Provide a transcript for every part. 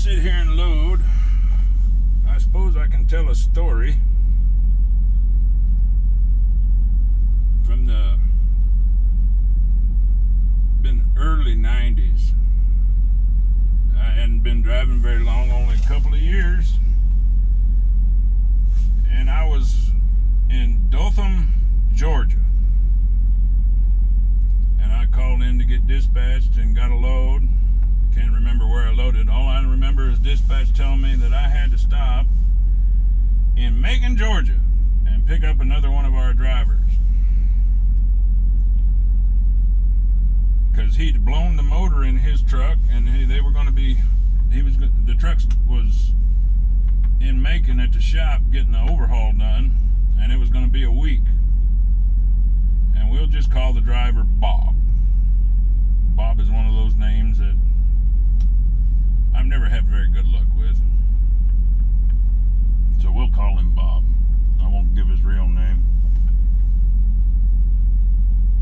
sit here and load, I suppose I can tell a story from the early 90s. I hadn't been driving very long, only a couple of years, and I was in Dothan, Georgia, and I called in to get dispatched and got a load. Can't remember where I loaded. All I remember is dispatch telling me that I had to stop in Macon, Georgia and pick up another one of our drivers because he'd blown the motor in his truck, and they were going to be, the truck was in Macon at the shop getting the overhaul done, and it was going to be a week. And we'll just call the driver Bob. Bob is one of those names that I've never had very good luck with, so we'll call him Bob. I won't give his real name.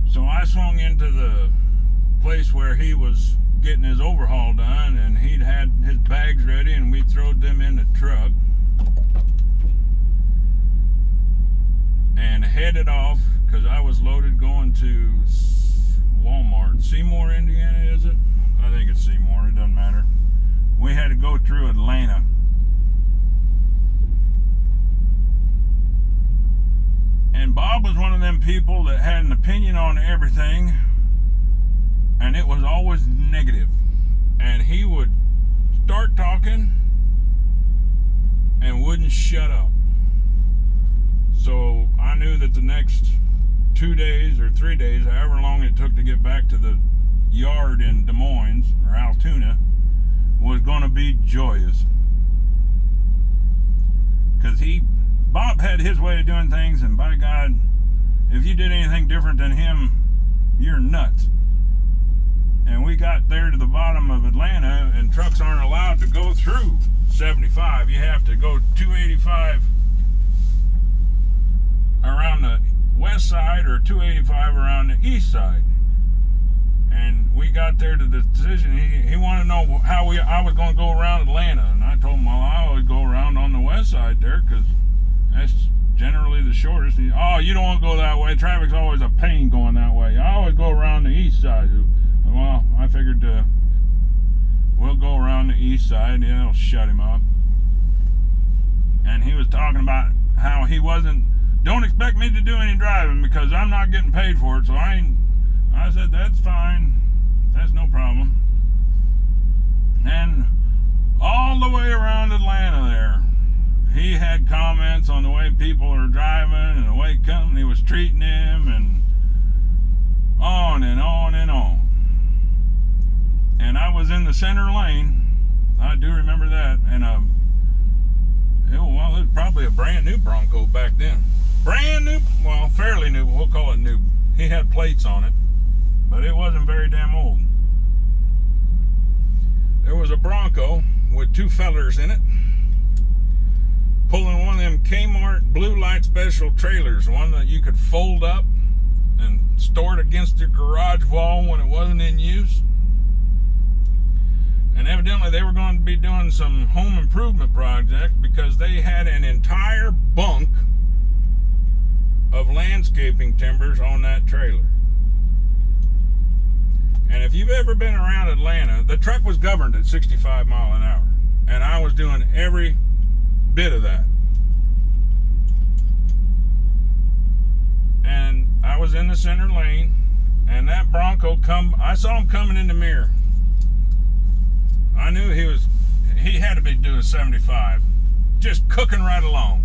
So I swung into the place where he was getting his overhaul done, and he'd had his bags ready, and we throwed them in the truck and headed off because I was loaded going to Walmart. Seymour, Indiana, is it? I think it's Seymour. It doesn't matter. We had to go through Atlanta. And Bob was one of them people that had an opinion on everything, and it was always negative. And he would start talking and wouldn't shut up. So I knew that the next 2 days or 3 days, however long it took to get back to the yard in Des Moines or Altoona, was going to be joyous. Because Bob had his way of doing things, and by God, if you did anything different than him, you're nuts. And we got there to the bottom of Atlanta, and trucks aren't allowed to go through 75. You have to go 285 around the west side or 285 around the east side. And we got there to the decision. He wanted to know how I was going to go around Atlanta, and I told him, well, I always go around on the west side there because that's generally the shortest. Oh, you don't want to go that way. Traffic's always a pain going that way. I always go around the east side. Well, I figured we'll go around the east side. Yeah, it'll shut him up. And he was talking about how he don't expect me to do any driving because I'm not getting paid for it. So I said, that's fine. That's no problem. And all the way around Atlanta there, he had comments on the way people are driving and the way company was treating him, and on and on and on. And I was in the center lane. I do remember that. And it was probably a brand new Bronco back then. Brand new, well, fairly new, we'll call it new. He had plates on it, but it wasn't very damn old. There was a Bronco with two fellers in it, pulling one of them Kmart Blue Light Special trailers, one that you could fold up and store it against your garage wall when it wasn't in use. And evidently they were going to be doing some home improvement project because they had an entire bunk of landscaping timbers on that trailer. And if you've ever been around Atlanta, the truck was governed at 65 miles an hour. And I was doing every bit of that. And I was in the center lane, and that Bronco I saw him coming in the mirror. I knew he had to be doing 75, just cooking right along.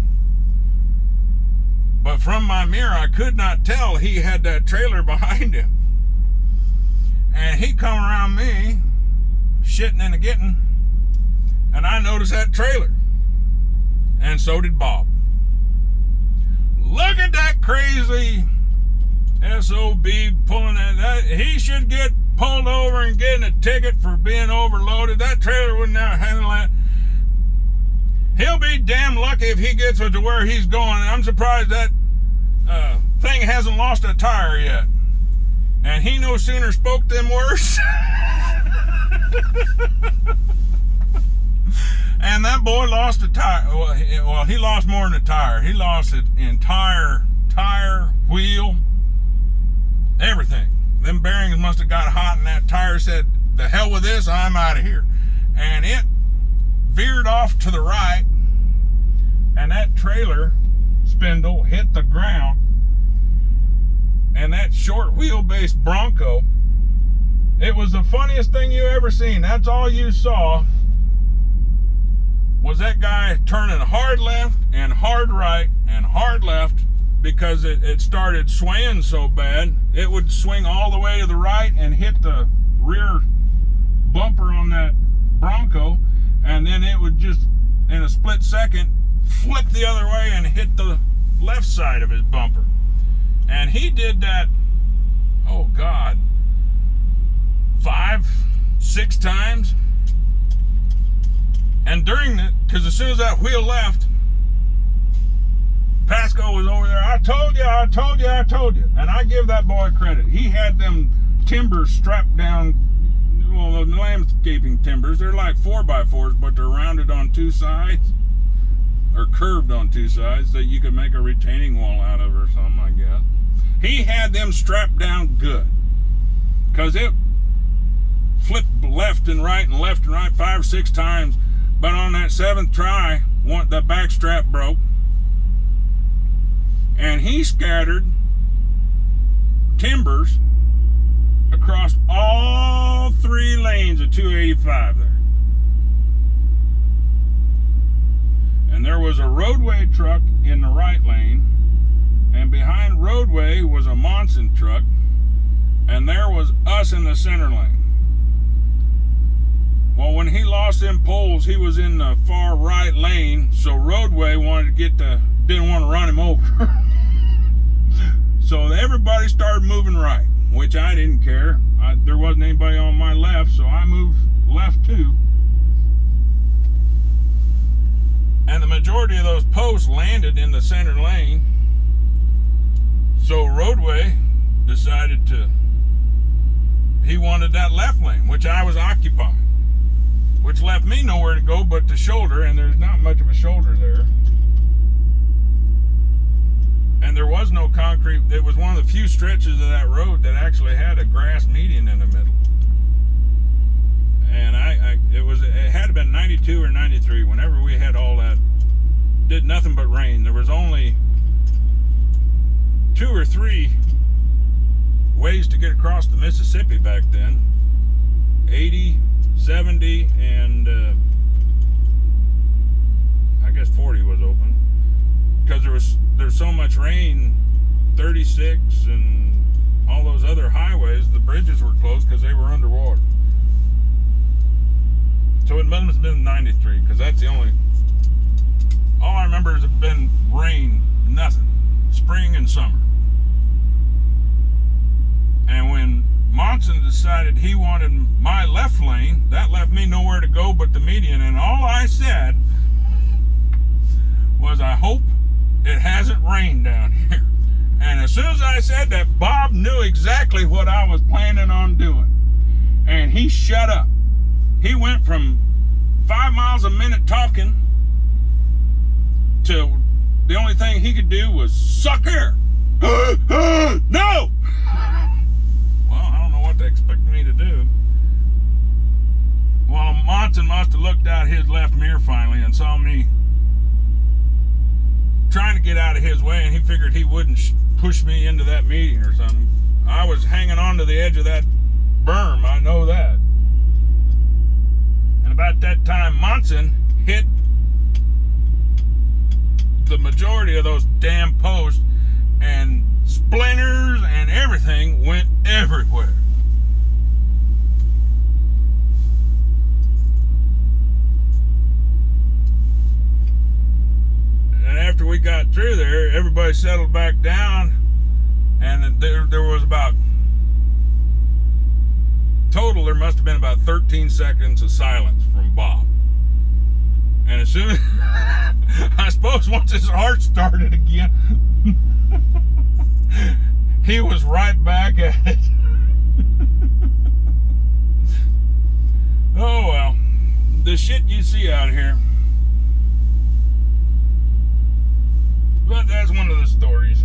But from my mirror, I could not tell he had that trailer behind him. And he come around me, shitting and a-getting, and I noticed that trailer. And so did Bob. Look at that crazy SOB pulling that. He should get pulled over and getting a ticket for being overloaded. That trailer would never handle that. He'll be damn lucky if he gets to where he's going. I'm surprised that thing hasn't lost a tire yet. And he no sooner spoke them words And that boy lost a tire. Well, he lost more than a tire. He lost an entire tire, wheel, everything. Them bearings must have got hot, and that tire said, the hell with this, I'm out of here. And it veered off to the right, and that trailer spindle hit the ground, and that short wheelbase Bronco, it was the funniest thing you ever seen. That's all you saw was that guy turning hard left and hard right and hard left, because it started swaying so bad. It would swing all the way to the right and hit the rear bumper on that Bronco, and then it would just, in a split second, flip the other way and hit the left side of his bumper. And he did that, oh God, 5, 6 times. And during the, because as soon as that wheel left, Pasco was over there. I told you. And I give that boy credit. He had them timbers strapped down, well, the landscaping timbers. They're like 4x4s, but they're rounded on 2 sides, or curved on 2 sides, that you could make a retaining wall out of or something, I guess. He had them strapped down good, because it flipped left and right 5 or 6 times. But on that 7th try, the back strap broke, and he scattered timbers across all 3 lanes of 285 there. And there was a roadway truck in the right lane, and behind roadway was a Monson truck, and there was us in the center lane. Well, when he lost them poles, he was in the far right lane, so roadway didn't want to run him over. So everybody started moving right, which I didn't care. There wasn't anybody on my left, so I moved left too. And the majority of those posts landed in the center lane. So roadway decided he wanted that left lane, which I was occupying, which left me nowhere to go but the shoulder, and there's not much of a shoulder there. And there was no concrete. It was one of the few stretches of that road that actually had a grass median in the middle. And it had been 92 or 93 whenever we had all that. Did nothing but rain. There was only 2 or 3 ways to get across the Mississippi back then. 80, 70, and I guess 40 was open, because there's so much rain. 36 and all those other highways, the bridges were closed because they were underwater. So it must have been 93, because that's the all I remember has been rain, nothing, spring and summer. And when Monson decided he wanted my left lane, that left me nowhere to go but the median, and all I said was, I hope it hasn't rained down here. And as soon as I said that, Bob knew exactly what I was planning on doing, and he shut up. He went from 5 miles a minute talking to the only thing he could do was suck air. No! Well, I don't know what they expected me to do. Well, Monson must have looked out his left mirror finally and saw me trying to get out of his way, and he figured he wouldn't push me into that median or something. I was hanging on to the edge of that berm, I know that. And about that time, Monson hit the majority of those damn posts, and splinters and everything went everywhere. And after we got through there, everybody settled back down, and there was about, total, there must have been about 13 seconds of silence from Bob. And as soon as, I suppose once his heart started again, he was right back at it. Oh well, the shit you see out here. But that's one of the stories.